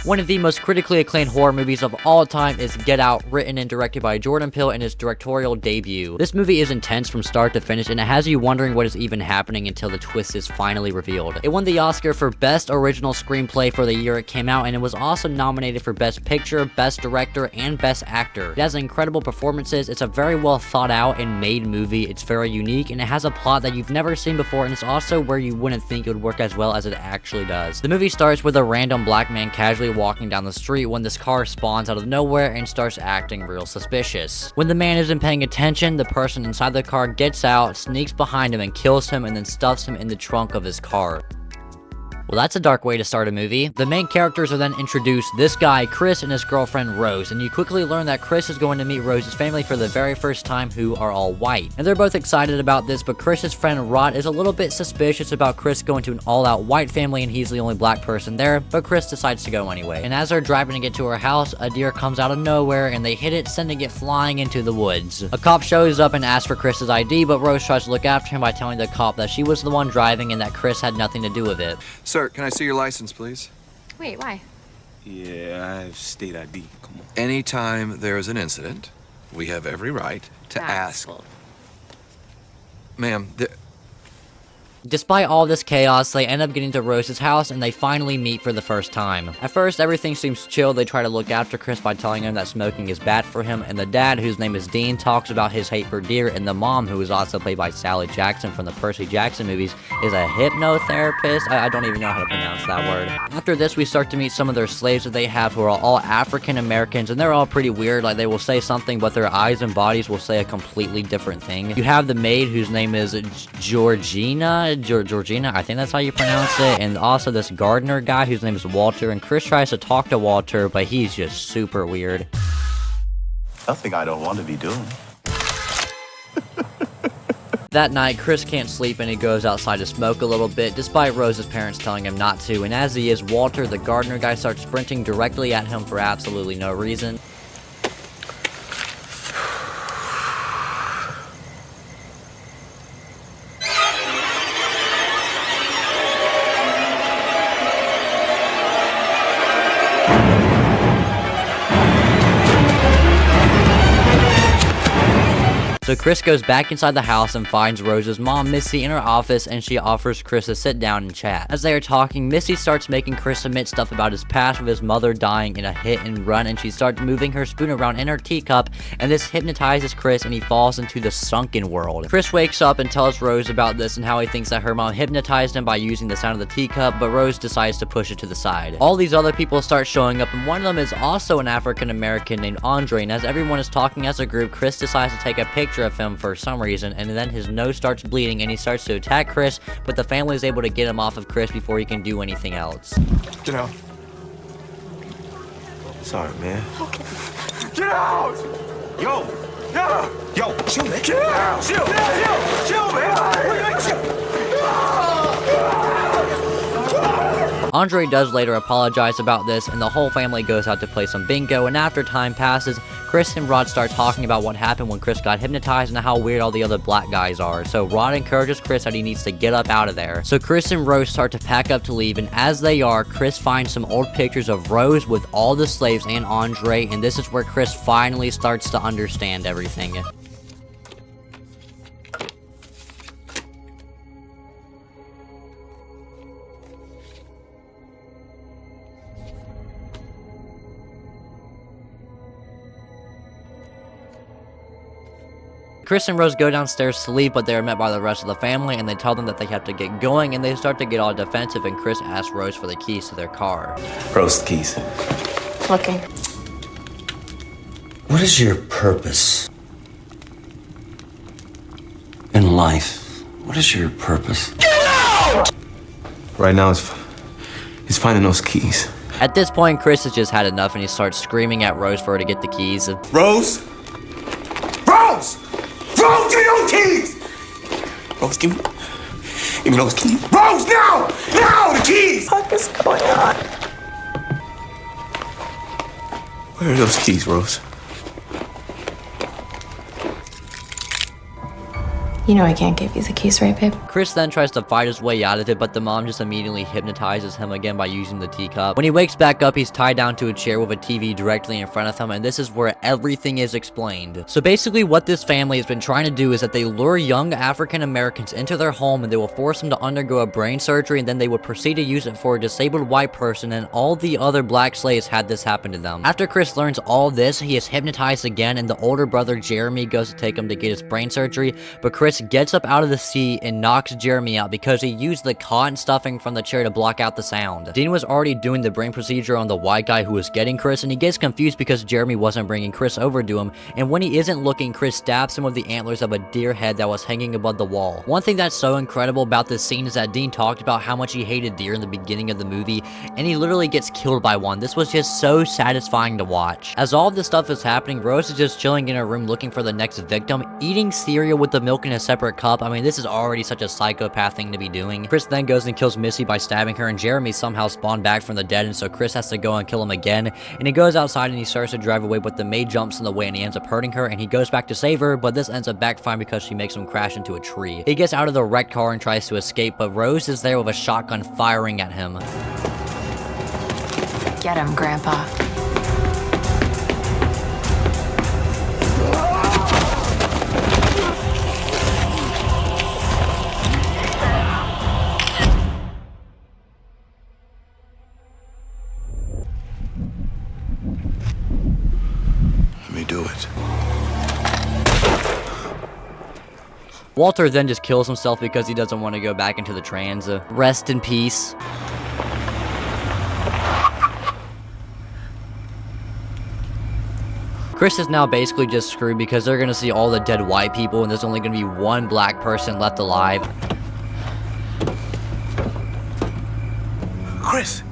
One of the most critically acclaimed horror movies of all time is Get Out, written and directed by Jordan Peele in his directorial debut. This movie is intense from start to finish, and it has you wondering what is even happening until the twist is finally revealed. It won the Oscar for Best Original Screenplay for the year it came out, and it was also nominated for Best Picture, Best Director, and Best Actor. It has incredible performances, it's a very well thought out and made movie, it's very unique, and it has a plot that you've never seen before, and it's also where you wouldn't think it would work as well as it actually does. The movie starts with a random black man casually walking down the street when this car spawns out of nowhere and starts acting real suspicious. When the man isn't paying attention, the person inside the car gets out, sneaks behind him and kills him, and then stuffs him in the trunk of his car. Well, that's a dark way to start a movie. The main characters are then introduced, this guy, Chris, and his girlfriend, Rose, and you quickly learn that Chris is going to meet Rose's family for the very first time, who are all white. And they're both excited about this, but Chris's friend, Rod, is a little bit suspicious about Chris going to an all-out white family, and he's the only black person there, but Chris decides to go anyway. And as they're driving to get to her house, a deer comes out of nowhere, and they hit it, sending it flying into the woods. A cop shows up and asks for Chris's ID, but Rose tries to look after him by telling the cop that she was the one driving and that Chris had nothing to do with it. Sir, can I see your license, please? Wait, why? Yeah, I have state ID. Come on. Anytime there is an incident, we have every right to ask. Ma'am, Despite all this chaos, they end up getting to Rose's house and they finally meet for the first time. At first, everything seems chill. They try to look after Chris by telling him that smoking is bad for him, and the dad, whose name is Dean, talks about his hate for deer, and the mom, who is also played by Sally Jackson from the Percy Jackson movies, is a hypnotherapist. I don't even know how to pronounce that word. After this, we start to meet some of their slaves that they have, who are all African Americans, and they're all pretty weird. Like, they will say something, but their eyes and bodies will say a completely different thing. You have the maid, whose name is Georgina, I think that's how you pronounce it, and also this gardener guy whose name is Walter, and Chris tries to talk to Walter, but he's just super weird. Nothing I don't want to be doing. That night, Chris can't sleep and he goes outside to smoke a little bit, despite Rose's parents telling him not to, and as he is, Walter, the gardener guy, starts sprinting directly at him for absolutely no reason. So Chris goes back inside the house and finds Rose's mom, Missy, in her office, and she offers Chris to sit down and chat. As they are talking, Missy starts making Chris admit stuff about his past with his mother dying in a hit and run, and she starts moving her spoon around in her teacup, and this hypnotizes Chris and he falls into the sunken world. Chris wakes up and tells Rose about this and how he thinks that her mom hypnotized him by using the sound of the teacup, but Rose decides to push it to the side. All these other people start showing up, and one of them is also an African American named Andre, and as everyone is talking as a group, Chris decides to take a picture of him for some reason, and then his nose starts bleeding and he starts to attack Chris, but the family is able to get him off of Chris before he can do anything else. get out. Sorry, man. Okay. Get out! Yo! Yeah! Yo! Chill, man. Get out! Chill! Chill, man! Chill. Andre does later apologize about this, and the whole family goes out to play some bingo, and after time passes, Chris and Rod start talking about what happened when Chris got hypnotized and how weird all the other black guys are. So Rod encourages Chris that he needs to get up out of there. So Chris and Rose start to pack up to leave, and as they are, Chris finds some old pictures of Rose with all the slaves and Andre, and this is where Chris finally starts to understand everything. Chris and Rose go downstairs to leave, but they are met by the rest of the family, and they tell them that they have to get going, and they start to get all defensive, and Chris asks Rose for the keys to their car. Rose, the keys. Looking. What is your purpose in life? What is your purpose? Right now, it's finding those keys. At this point, Chris has just had enough, and he starts screaming at Rose for her to get the keys. Rose! Rose! Rose, give me those keys! Rose, give me those keys. Rose, now! Now, the keys! What is going on? Where are those keys, Rose? You know I can't give you the keys, right, babe? Chris then tries to fight his way out of it, but the mom just immediately hypnotizes him again by using the teacup. When he wakes back up, he's tied down to a chair with a TV directly in front of him, and this is where everything is explained. So basically what this family has been trying to do is that they lure young African Americans into their home, and they will force them to undergo a brain surgery, and then they would proceed to use it for a disabled white person, and all the other black slaves had this happen to them. After Chris learns all this, he is hypnotized again, and the older brother Jeremy goes to take him to get his brain surgery, but Chris gets up out of the seat and knocks Jeremy out because he used the cotton stuffing from the chair to block out the sound. Dean was already doing the brain procedure on the white guy who was getting Chris, and he gets confused because Jeremy wasn't bringing Chris over to him, and when he isn't looking, Chris stabs him with the antlers of a deer head that was hanging above the wall. One thing that's so incredible about this scene is that Dean talked about how much he hated deer in the beginning of the movie, and he literally gets killed by one. This was just so satisfying to watch. As all of this stuff is happening, Rose is just chilling in her room looking for the next victim, eating cereal with the milk in a separate cup. I mean, this is already such a psychopath thing to be doing. Chris then goes and kills Missy by stabbing her, and Jeremy somehow spawned back from the dead, and so Chris has to go and kill him again, and he goes outside and he starts to drive away, but the maid jumps in the way and he ends up hurting her, and he goes back to save her, but this ends up backfiring because she makes him crash into a tree. He gets out of the wrecked car and tries to escape, but Rose is there with a shotgun firing at him. Get him, Grandpa. Let me do it. Walter then just kills himself because he doesn't want to go back into the trans. Rest in peace. Chris is now basically just screwed because they're gonna see all the dead white people and there's only gonna be one black person left alive. Chris.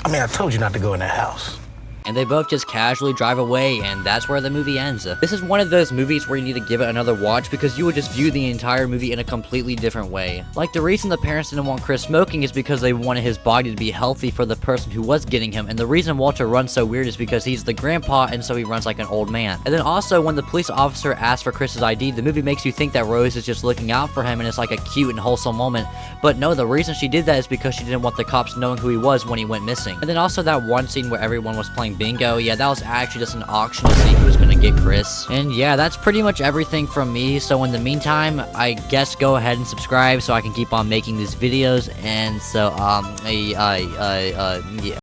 I mean, I told you not to go in that house. And they both just casually drive away, and that's where the movie ends. This is one of those movies where you need to give it another watch because you would just view the entire movie in a completely different way. Like, the reason the parents didn't want Chris smoking is because they wanted his body to be healthy for the person who was getting him, and the reason Walter runs so weird is because he's the grandpa, and so he runs like an old man. And then also, when the police officer asks for Chris's ID, the movie makes you think that Rose is just looking out for him, and it's like a cute and wholesome moment. But no, the reason she did that is because she didn't want the cops knowing who he was when he went missing. And then also that one scene where everyone was playing bingo, yeah, that was actually just an auction to see who was gonna get Chris. And yeah, that's pretty much everything from me. So in the meantime, I guess go ahead and subscribe so I can keep on making these videos. And so, yeah.